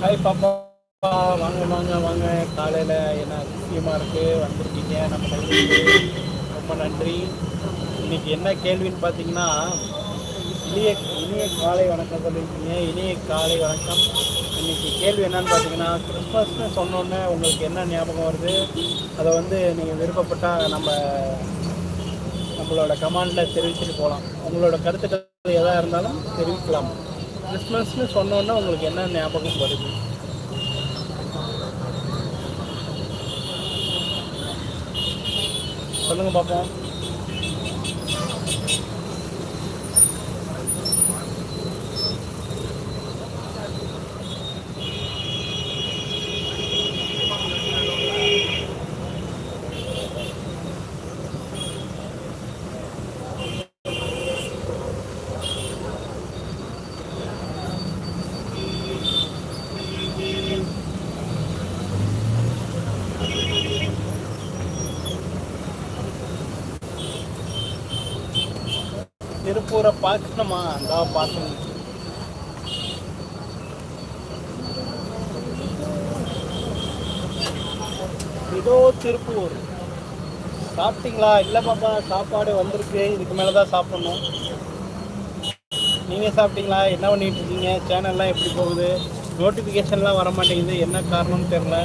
Hi பாப்பா, வாங்க வாங்க வாங்க. காலையில் என்ன விஷயமா இருக்குது வந்திருக்கீங்க நம்ம கையிலுக்கு. ரொம்ப நன்றி. இன்றைக்கி என்ன கேள்வின்னு பார்த்தீங்கன்னா, இனிய இனிய காலை வணக்கம் சொல்லியிருக்கீங்க. இனிய காலை வணக்கம். இன்றைக்கி கேள்வி என்னன்னு பார்த்தீங்கன்னா, கிறிஸ்மஸ்னு சொன்னோன்னே உங்களுக்கு என்ன ஞாபகம் வருது? அதை வந்து நீங்கள் விருப்பப்பட்டால் நம்மளோட கமெண்டில் தெரிவிச்சுட்டு போகலாம். உங்களோட கருத்துக்கள் எதாக இருந்தாலும் தெரிவிக்கலாம். கிறிஸ்மஸ்னு சொன்னோன்னே உங்களுக்கு என்ன ஞாபகம் வருது? சொல்லுங்கள் பார்ப்போம். திருப்பூரை பார்க்கணுமா? அந்த பார்க்கணும். இதோ திருப்பூர். சாப்பிட்டீங்களா? இல்லை பாப்பா, சாப்பாடு வந்திருக்கு. இதுக்கு மேலே தான் சாப்பிட்ணும். நீங்கள் சாப்பிட்டீங்களா? என்ன பண்ணிகிட்டு இருக்கீங்க? சேனல்லாம் எப்படி போகுது? நோட்டிஃபிகேஷன்லாம் வர மாட்டேங்குது, என்ன காரணம்னு தெரில.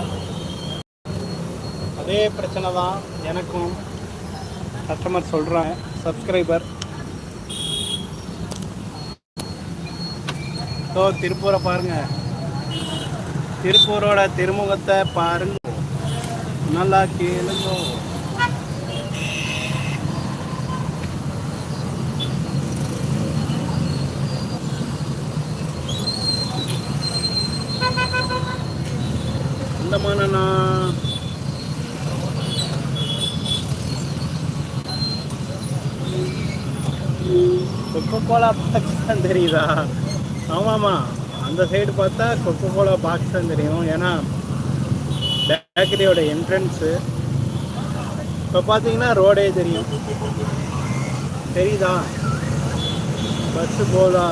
அதே பிரச்சனை தான் எனக்கும். கஸ்டமர் சொல்கிறேன், சப்ஸ்கிரைபர். ஸோ திருப்பூரை பாருங்கள், திருப்பூரோட திருமுகத்தை பாருங்க, நல்லா கேளுங்க. அந்தமானா கொக்கோ கோலா பாக்ஸ் தான் தெரியுதா? ஆமாம்மா, அந்த சைடு பார்த்தா கொக்கோ கோலா பாக்ஸ் தான் தெரியும். ஏன்னா பேக்கரியோட என்ட்ரன்ஸு. இப்போ பார்த்தீங்கன்னா ரோடே தெரியும். தெரியுதா? பஸ்ஸு போதா?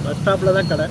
பஸ் ஸ்டாப்பில் தான் கடை.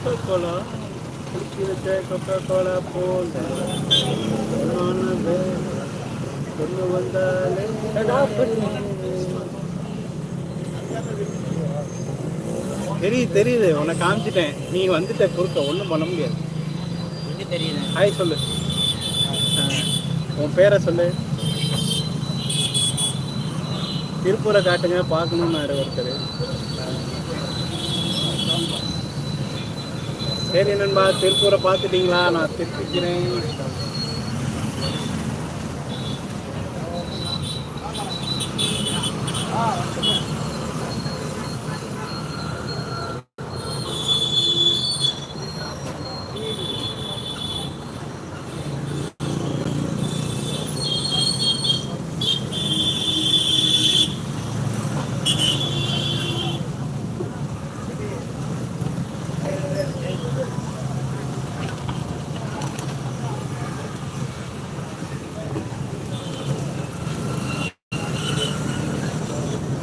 கொக்கோ கோலா குடிக்கிறத கொக்கோ கோலா போல் கொண்டு வந்தாலே தெரியுது. உன்னை காமிச்சிட்டேன், நீ வந்துட்ட குறுக்க, ஒன்றும் பண்ண முடியாது. தெரியுது. ஹாய் சொல்லு, உன் பேரை சொல்லு. திருப்பூரை காட்டுங்க, பார்க்கணுன்னு ஒருத்தர். சரி நண்பா, திருப்பூரை பார்த்துட்டீங்களா? நான் திருப்பிக்கிறேன்.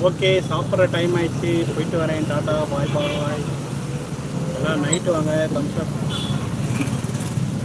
ஓகே, சாப்பிட்ற டைம் ஆயிடுச்சு, போயிட்டு வரேன். டாட்டா, பாய் பாய். எல்லாம் நைட்டு வாங்க. தம்ஸ் அப்.